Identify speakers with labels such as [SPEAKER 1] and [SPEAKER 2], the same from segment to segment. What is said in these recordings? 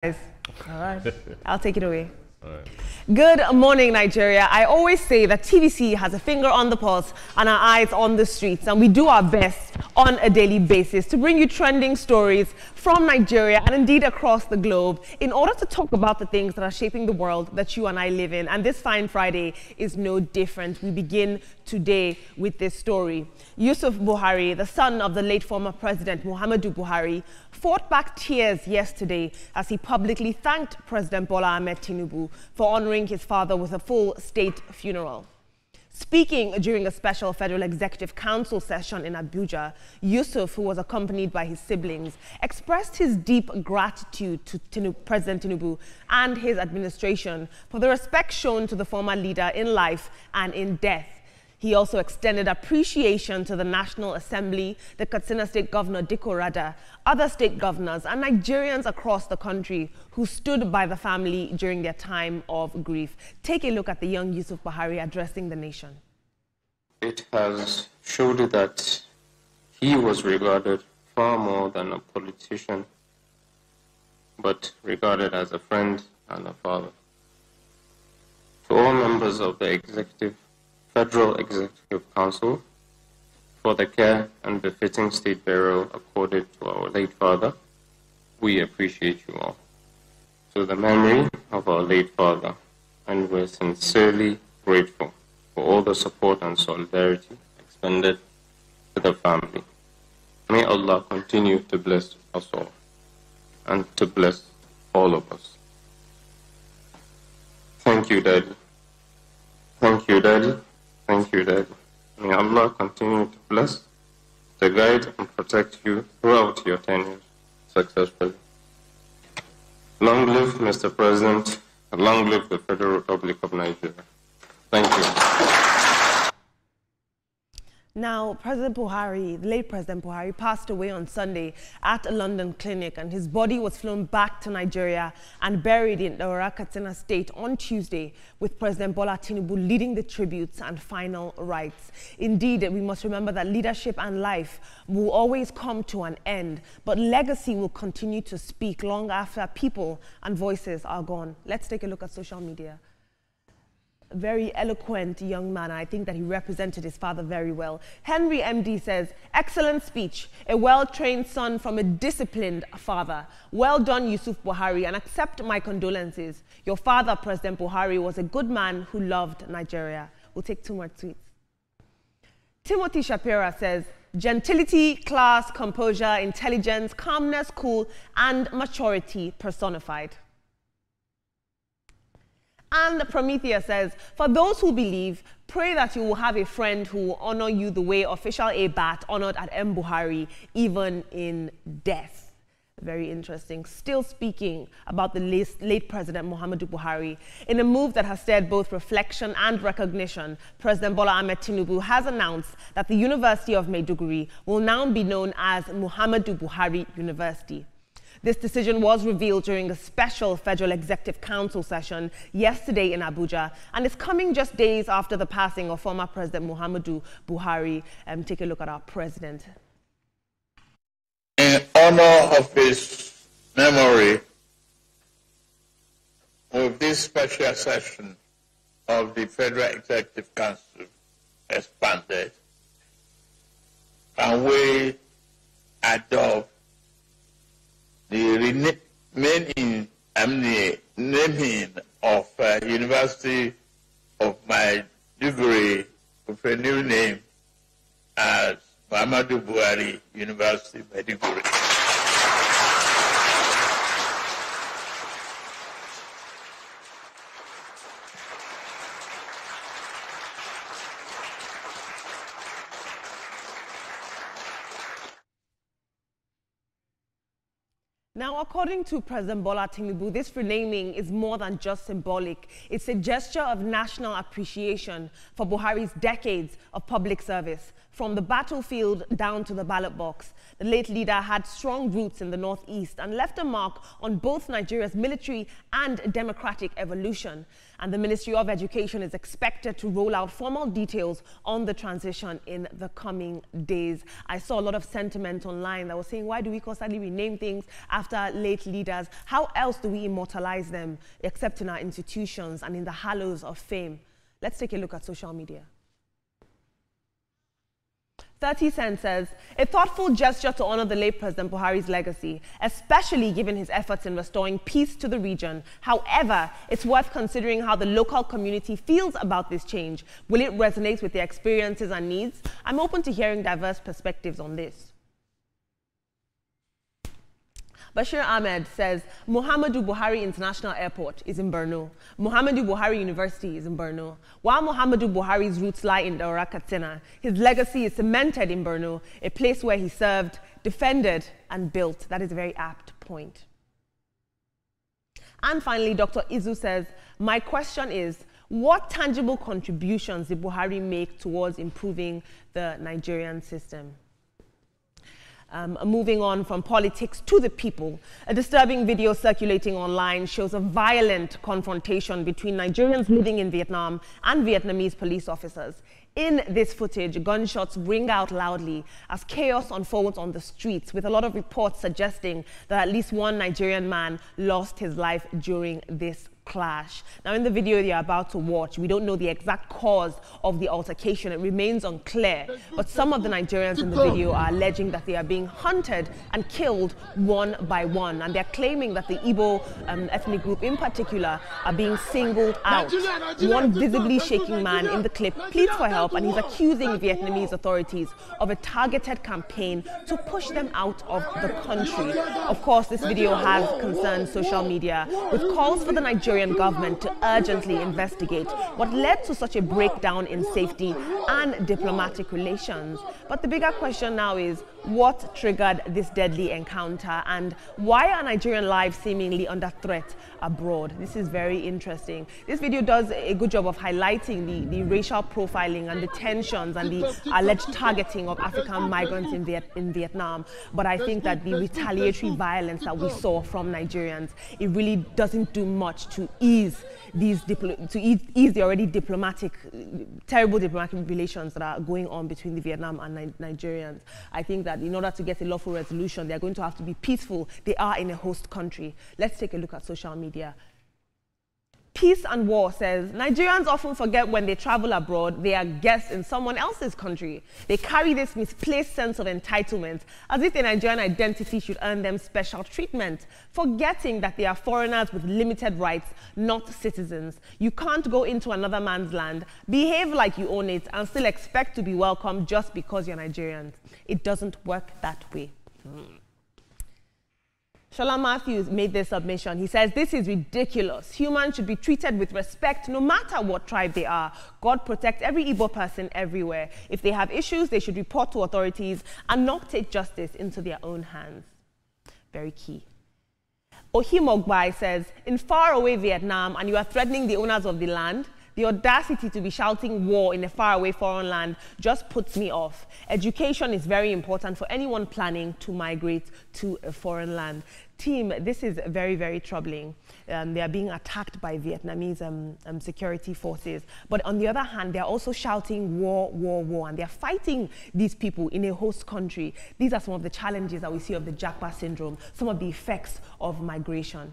[SPEAKER 1] All right. I'll take it away.
[SPEAKER 2] All right.
[SPEAKER 1] Good morning, Nigeria. I always say that TVC has a finger on the pulse and our eyes on the streets, and we do our best on a daily basis to bring you trending stories from Nigeria and indeed across the globe in order to talk about the things that are shaping the world that you and I live in. And this fine Friday is no different. We begin today with this story. Yusuf Buhari, the son of the late former President Muhammadu Buhari, fought back tears yesterday as he publicly thanked President Bola Ahmed Tinubu for honoring his father with a full state funeral. Speaking during a special Federal Executive Council session in Abuja, Yusuf, who was accompanied by his siblings, expressed his deep gratitude to President Tinubu and his administration for the respect shown to the former leader in life and in death. He also extended appreciation to the National Assembly, the Katsina State Governor Dikko Rada, other state governors, and Nigerians across the country who stood by the family during their time of grief. Take a look at the young Yusuf Buhari addressing the nation.
[SPEAKER 3] It has showed that he was regarded far more than a politician, but regarded as a friend and a father. To all members of the Federal Executive Council, for the care and befitting state burial accorded to our late father, we appreciate you all. To the memory of our late father, and we're sincerely grateful for all the support and solidarity expended to the family. May Allah continue to bless us all, and to bless all of us. Thank you, Daddy. Thank you, Daddy. Thank you, Daddy. May Allah continue to bless, to guide and protect you throughout your tenure successfully. Long live Mr. President, and long live the Federal Republic of Nigeria. Thank you.
[SPEAKER 1] Now, President Buhari, the late President Buhari, passed away on Sunday at a London clinic, and his body was flown back to Nigeria and buried in the Katsina State on Tuesday, with President Bola Tinubu leading the tributes and final rites. Indeed, we must remember that leadership and life will always come to an end, but legacy will continue to speak long after people and voices are gone. Let's take a look at social media. A very eloquent young man. I think that he represented his father very well. Henry MD says, excellent speech, a well-trained son from a disciplined father. Well done, Yusuf Buhari, and accept my condolences. Your father, President Buhari, was a good man who loved Nigeria. We'll take two more tweets. Timothy Shapira says, gentility, class, composure, intelligence, calmness, cool, and maturity personified. And Prometheus says, for those who believe, pray that you will have a friend who will honor you the way official ABAT honored at M. Buhari, even in death. Very interesting. Still speaking about the late President Muhammadu Buhari, in a move that has stirred both reflection and recognition, President Bola Ahmed Tinubu has announced that the University of Maiduguri will now be known as Muhammadu Buhari University. This decision was revealed during a special Federal Executive Council session yesterday in Abuja, and it's coming just days after the passing of former President Muhammadu Buhari. Take a look at our president.
[SPEAKER 4] In honor of his memory, with this special session of the Federal Executive Council expanded, and we adopt the naming of University of Maiduguri with a new name as Muhammadu Buhari University Maiduguri.
[SPEAKER 1] Now, according to President Bola Tinubu, this renaming is more than just symbolic. It's a gesture of national appreciation for Buhari's decades of public service. from the battlefield down to the ballot box. The late leader had strong roots in the Northeast and left a mark on both Nigeria's military and democratic evolution. And the Ministry of Education is expected to roll out formal details on the transition in the coming days. I saw a lot of sentiment online that was saying, why do we constantly rename things after late leaders? How else do we immortalize them except in our institutions and in the hallows of fame? Let's take a look at social media. 30 Cent says, a thoughtful gesture to honor the late President Buhari's legacy, especially given his efforts in restoring peace to the region. However, it's worth considering how the local community feels about this change. Will it resonate with their experiences and needs? I'm open to hearing diverse perspectives on this. Bashir Ahmed says, Muhammadu Buhari International Airport is in Borno. Muhammadu Buhari University is in Borno. While Muhammadu Buhari's roots lie in Daura Katsina, his legacy is cemented in Borno, a place where he served, defended, and built. That is a very apt point. And finally, Dr. Izu says, my question is, what tangible contributions did Buhari make towards improving the Nigerian system? Moving on from politics to the people, a disturbing video circulating online shows a violent confrontation between Nigerians living in Vietnam and Vietnamese police officers. In this footage, gunshots ring out loudly as chaos unfolds on the streets, with a lot of reports suggesting that at least one Nigerian man lost his life during this clash. Now, in the video you're about to watch, we don't know the exact cause of the altercation. It remains unclear, but some of the Nigerians in the video are alleging that they are being hunted and killed one by one, and they're claiming that the Igbo ethnic group in particular are being singled out. One visibly shaking man in the clip pleads for help, and he's accusing Vietnamese authorities of a targeted campaign to push them out of the country. Of course, this video has concerned social media, with calls for the Nigerian government to urgently investigate what led to such a breakdown in safety and diplomatic relations. But the bigger question now is, what triggered this deadly encounter, and why are Nigerian lives seemingly under threat abroad? This is very interesting. This video does a good job of highlighting the racial profiling and the tensions and the alleged targeting of African migrants in Vietnam. But I think that the retaliatory violence that we saw from Nigerians, it really doesn't do much to ease these the already terrible diplomatic relations that are going on between the Vietnam and Nigerians. I think that in order to get a lawful resolution, they're going to have to be peaceful. They are in a host country. Let's take a look at social media. Peace and War says, Nigerians often forget when they travel abroad, they are guests in someone else's country. They carry this misplaced sense of entitlement, as if the Nigerian identity should earn them special treatment, forgetting that they are foreigners with limited rights, not citizens. You can't go into another man's land, behave like you own it, and still expect to be welcome just because you're Nigerians. It doesn't work that way. Shola Matthews made this submission. He says, this is ridiculous. Humans should be treated with respect no matter what tribe they are. God protect every Igbo person everywhere. If they have issues, they should report to authorities and not take justice into their own hands. Very key. Ohimogbai says, in faraway Vietnam, and you are threatening the owners of the land, the audacity to be shouting war in a faraway foreign land just puts me off. Education is very important for anyone planning to migrate to a foreign land. Team, this is very, very troubling. They are being attacked by Vietnamese security forces. But on the other hand, they're also shouting war, war, war, and they're fighting these people in a host country. These are some of the challenges that we see of the Japa syndrome, some of the effects of migration.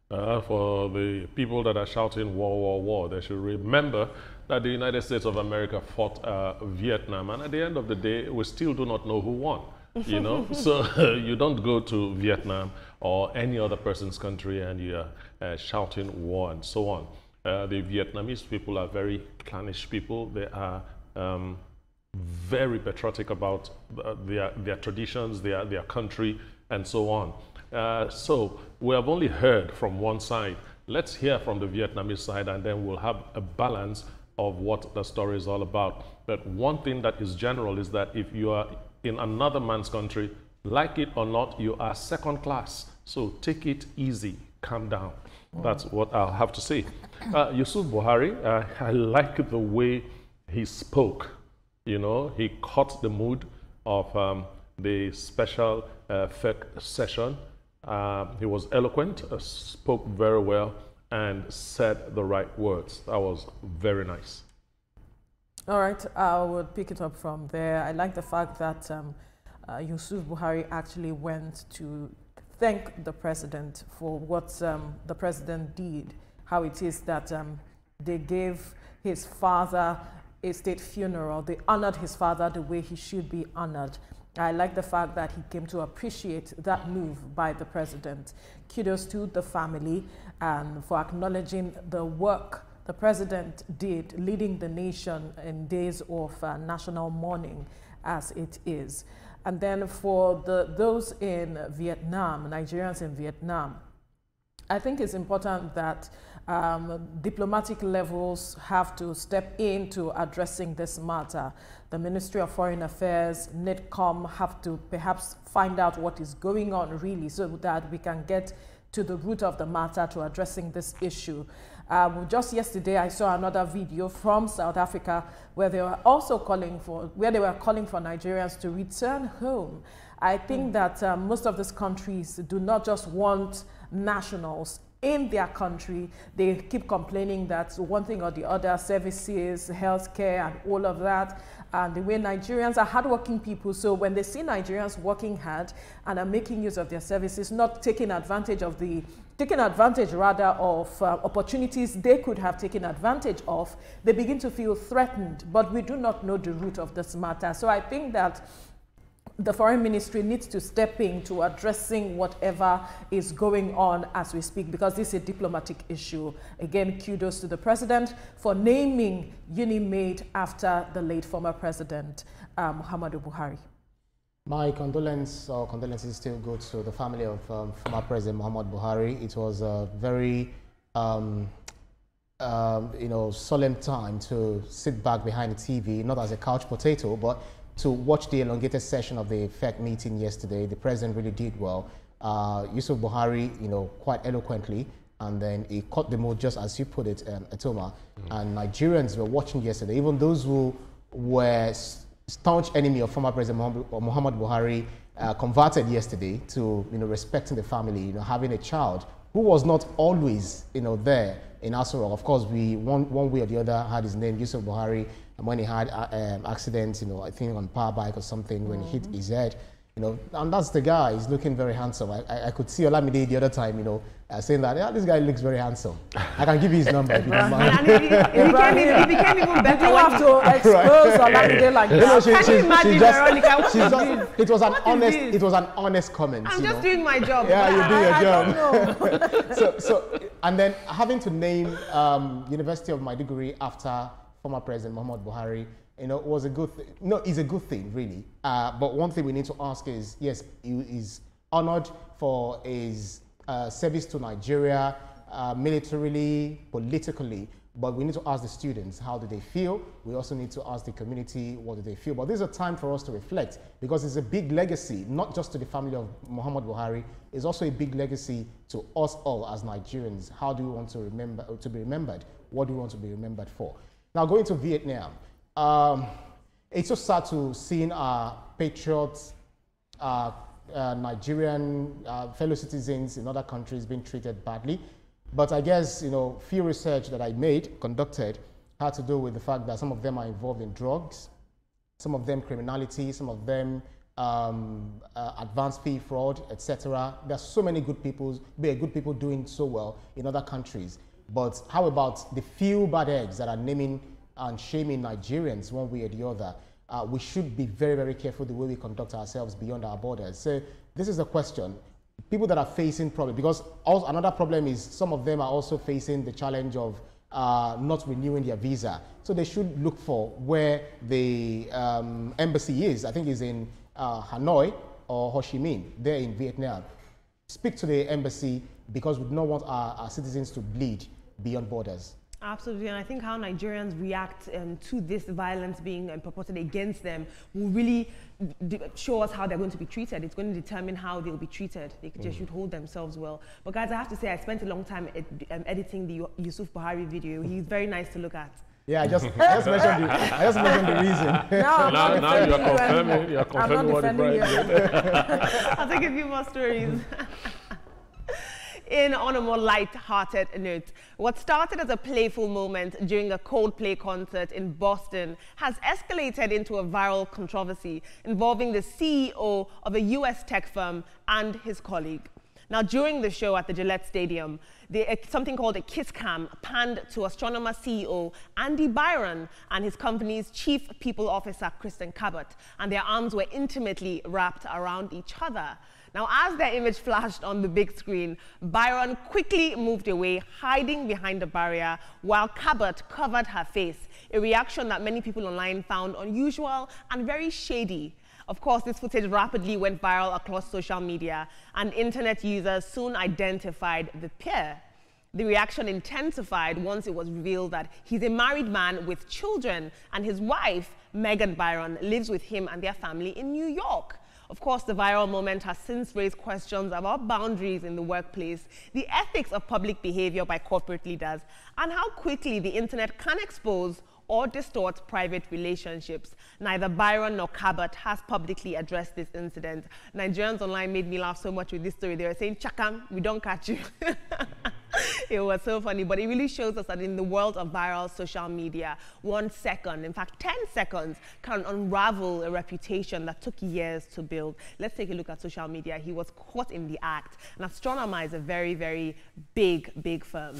[SPEAKER 2] For the people that are shouting war, war, war, they should remember that the United States of America fought Vietnam, and at the end of the day, we still do not know who won. You know, so you don't go to Vietnam or any other person's country and you're shouting war and so on. The Vietnamese people are very clannish people. They are very patriotic about their traditions, their country, and so on. So we have only heard from one side. Let's hear from the Vietnamese side, and then we'll have a balance of what the story is all about. But one thing that is general is that if you are in another man's country, like it or not, you are second class. So take it easy, calm down. That's what I'll have to say. Yusuf Buhari, I like the way he spoke. You know, he caught the mood of the special FEC session. He was eloquent, spoke very well, and said the right words. That was very nice.
[SPEAKER 5] All right, I would pick it up from there. I like the fact that Yusuf Buhari actually went to thank the president for what the president did, how it is that they gave his father a state funeral. They honored his father the way he should be honored. I like the fact that he came to appreciate that move by the president. Kudos to the family and for acknowledging the work the president did, leading the nation in days of national mourning as it is. And then for those in Vietnam, Nigerians in Vietnam, I think it's important that diplomatic levels have to step into addressing this matter. The Ministry of Foreign Affairs, NITCOM have to perhaps find out what is going on really so that we can get to the root of the matter to addressing this issue. Just yesterday, I saw another video from South Africa where they were also calling for Nigerians to return home. I think that most of these countries do not just want nationals in their country. They keep complaining that one thing or the other, services, healthcare, and all of that. And the way Nigerians are hardworking people, so when they see Nigerians working hard and are making use of their services, not taking advantage of opportunities they could have taken advantage of, they begin to feel threatened. But we do not know the root of this matter. So I think that the foreign ministry needs to step into addressing whatever is going on as we speak, because this is a diplomatic issue. Again, kudos to the president for naming UNIMAID after the late former president, Muhammadu Buhari.
[SPEAKER 6] My condolences still go to the family of former President Muhammadu Buhari. It was a very solemn time to sit back behind the TV, not as a couch potato, but to watch the elongated session of the FEC meeting yesterday. The president really did well. Yusuf Buhari, quite eloquently, and then he caught the mood, just as you put it, Atoma. And Nigerians were watching yesterday, even those who were staunch enemy of former President Muhammad Buhari, converted yesterday to respecting the family, having a child who was not always there in Asura. Of course, we one way or the other had his name, Yusuf Buhari, and when he had accidents, I think on power bike or something, when he hit his head, and that's the guy. He's looking very handsome. I could see Olamide the other time, saying that, yeah, this guy looks very handsome. I can give you his number if you don't mind.
[SPEAKER 1] And it became even better.
[SPEAKER 5] You have to expose Olamide like that.
[SPEAKER 1] Can you imagine, Veronica?
[SPEAKER 6] It was an honest comment.
[SPEAKER 1] I'm just doing my job.
[SPEAKER 6] Yeah, you do your job. So, and then having to name University of Maiduguri after former President Muhammad Buhari, was a good thing. No, it's a good thing, really. But one thing we need to ask is, yes, he is honored for his service to Nigeria, militarily, politically, but we need to ask the students, how do they feel? We also need to ask the community, what do they feel? But this is a time for us to reflect, because it's a big legacy, not just to the family of Muhammad Buhari, it's also a big legacy to us all as Nigerians. How do we want to be remembered? What do we want to be remembered for? Now, going to Vietnam, it's so sad to see our patriots, Nigerian fellow citizens in other countries being treated badly. But I guess, few research that I conducted, had to do with the fact that some of them are involved in drugs, some of them criminality, some of them advance fee fraud, etc. There are so many good people doing so well in other countries. But how about the few bad eggs that are naming and shaming Nigerians one way or the other? We should be very, very careful the way we conduct ourselves beyond our borders. So this is the question. People that are facing problems, because also another problem is some of them are also facing the challenge of not renewing their visa. So they should look for where the embassy is. I think it's in Hanoi or Ho Chi Minh, there in Vietnam. Speak to the embassy, because we do not want our citizens to bleed beyond borders.
[SPEAKER 1] Absolutely, and I think how Nigerians react to this violence being purported against them will really show us how they're going to be treated. It's going to determine how they'll be treated. They just should hold themselves well. But guys, I have to say, I spent a long time editing the Yusuf Buhari video. He's very nice to look at.
[SPEAKER 6] Yeah, I just mentioned the reason.
[SPEAKER 2] Now you're confirming. You're confirming what the bride did.
[SPEAKER 1] I'll take a few more stories. On a more light-hearted note, what started as a playful moment during a Coldplay concert in Boston has escalated into a viral controversy involving the CEO of a US tech firm and his colleague. Now, during the show at the Gillette Stadium, something called a kiss cam panned to astronomer CEO Andy Byron and his company's chief people officer, Kristen Cabot, and their arms were intimately wrapped around each other. Now, as their image flashed on the big screen, Byron quickly moved away, hiding behind a barrier, while Cabot covered her face, a reaction that many people online found unusual and very shady. Of course, this footage rapidly went viral across social media, and internet users soon identified the pair. The reaction intensified once it was revealed that he's a married man with children, and his wife, Megan Byron, lives with him and their family in New York. Of course, the viral moment has since raised questions about boundaries in the workplace, the ethics of public behavior by corporate leaders, and how quickly the internet can expose or distort private relationships. Neither Byron nor Cabot has publicly addressed this incident. Nigerians online made me laugh so much with this story. They were saying, "Chakam, we don't catch you." It was so funny, but it really shows us that in the world of viral social media, 1 second, in fact 10 seconds, can unravel a reputation that took years to build. Let's take a look at social media. He was caught in the act. An astronomer is a very, very big firm.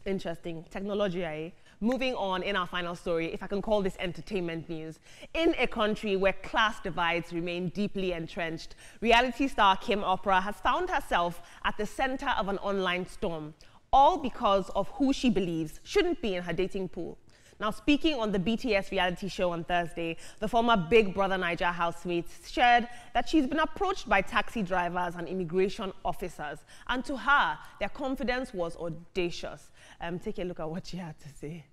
[SPEAKER 1] Interesting. Technology, eh? Moving on in our final story, if I can call this entertainment news. In a country where class divides remain deeply entrenched, reality star Kim Opera has found herself at the center of an online storm, all because of who she believes shouldn't be in her dating pool. Now, speaking on the BTS reality show on Thursday, the former Big Brother Naija housemate shared that she's been approached by taxi drivers and immigration officers, and to her, their confidence was audacious. Take a look at what she had to say.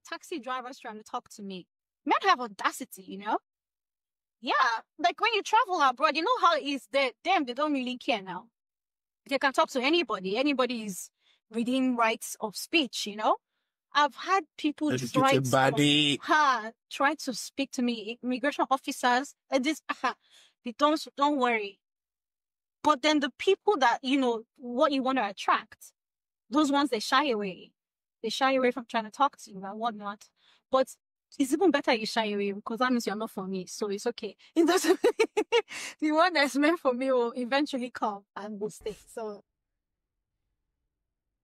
[SPEAKER 7] Taxi drivers trying to talk to me. Men have audacity, you know? Yeah, like when you travel abroad, you know how it is there. Them, they don't really care now. They can talk to anybody. Anybody is within rights of speech, you know? I've had people try to speak to me, immigration officers, they don't worry. But then the people that, you know, what you want to attract, those ones, they shy away. They shy away from trying to talk to you and whatnot. But it's even better you shy away because that means you're not for me. So it's okay. It doesn't the one that's meant for me will eventually come and will stay. So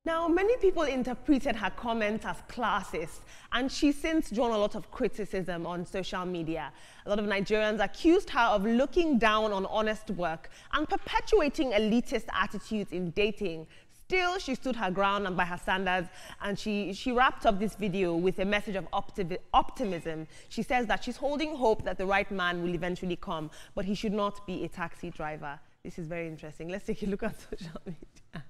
[SPEAKER 1] now, many people interpreted her comments as classist, and she's since drawn a lot of criticism on social media. A lot of Nigerians accused her of looking down on honest work and perpetuating elitist attitudes in dating. Still, she stood her ground and by her standards, and she wrapped up this video with a message of optimism. She says that she's holding hope that the right man will eventually come, but he should not be a taxi driver. This is very interesting. Let's take a look at social media.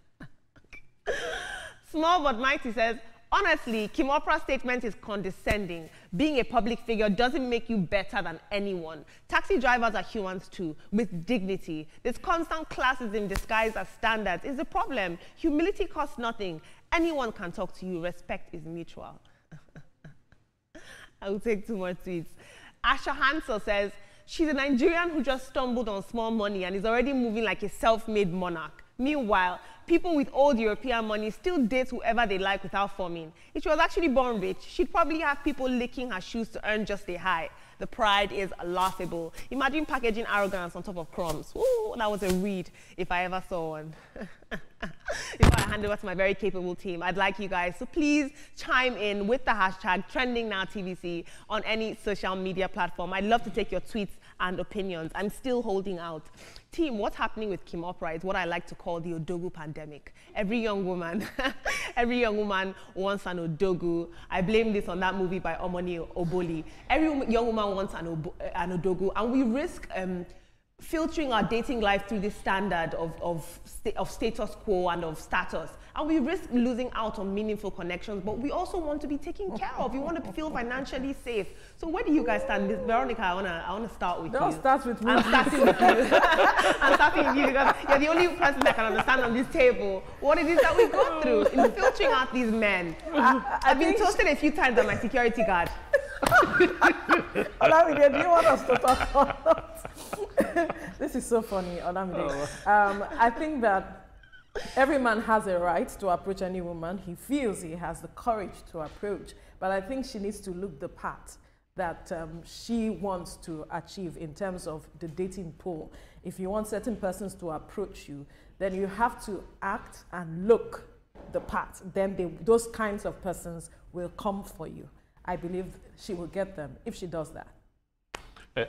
[SPEAKER 1] Small but mighty says, honestly, Kim Opera's statement is condescending. Being a public figure doesn't make you better than anyone. Taxi drivers are humans too, with dignity. This constant classism disguised as standards is a problem. Humility costs nothing. Anyone can talk to you. Respect is mutual. I will take 2 more tweets. Asha Hansel says, she's a Nigerian who just stumbled on small money and is already moving like a self-made monarch. Meanwhile, people with old European money still date whoever they like without forming. If she was actually born rich, she'd probably have people licking her shoes to earn just a high. The pride is laughable. Imagine packaging arrogance on top of crumbs. Ooh, that was a read if I ever saw one. Before I hand over to my very capable team, I'd like you guys to please chime in with the hashtag TrendingNowTVC on any social media platform. I'd love to take your tweets and opinions. I'm still holding out. Team, what's happening with Kim Opera is what I like to call the Odogu pandemic. Every young woman wants an Odogu. I blame this on that movie by Omoni Oboli. Every young woman wants an Odogu, and we risk filtering our dating life through this standard of status quo and of status. And we risk losing out on meaningful connections, but we also want to be taken care of. We want to feel financially safe. So where do you guys stand? Veronica, I wanna start with you.
[SPEAKER 5] Don't start with me.
[SPEAKER 1] I'm starting with you. I'm starting with you because you're the only person that can understand on this table what it is that we go through in filtering out these men. I've been toasted a few times by my security guard.
[SPEAKER 5] Olamide, do you want us to talk or not? This is so funny, Olamide. I think that every man has a right to approach any woman he feels he has the courage to approach, but I think she needs to look the part that she wants to achieve in terms of the dating pool. If you want certain persons to approach you, then you have to act and look the part. Then those kinds of persons will come for you. I believe she will get them if she does that.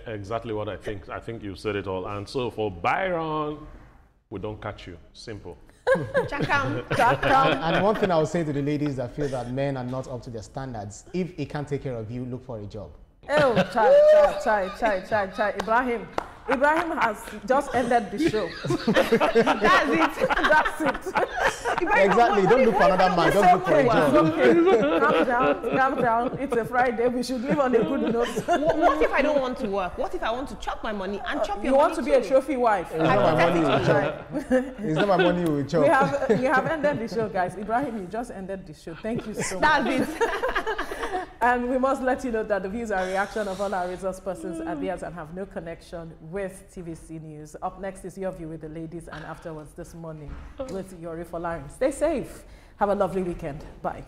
[SPEAKER 2] Exactly what I think. I think you said it all. And so for Byron, we don't catch you. Simple.
[SPEAKER 6] And one thing I would say to the ladies that feel that men are not up to their standards, if he can't take care of you, look for a job.
[SPEAKER 5] Oh, Ibrahim. Ibrahim has just ended the show. That's it. That's it.
[SPEAKER 6] Exactly. Don't look for another man. Just look for a job.
[SPEAKER 5] Okay. Calm down. It's a Friday. We should live on a good note.
[SPEAKER 1] What if I don't want to work? What if I want to chop my money and chop your money?
[SPEAKER 5] You want to be a trophy wife?
[SPEAKER 6] It's not my money you will chop. It's not my money you will chop.
[SPEAKER 5] We have ended the show, guys. Ibrahim, you just ended the show. Thank you so much.
[SPEAKER 1] That's it.
[SPEAKER 5] And we must let you know that the views and reaction of all our resource persons are theirs and have no connection with TVC News. Up next is Your View with the Ladies, and afterwards this morning with Yori Folarin. Stay safe. Have a lovely weekend. Bye.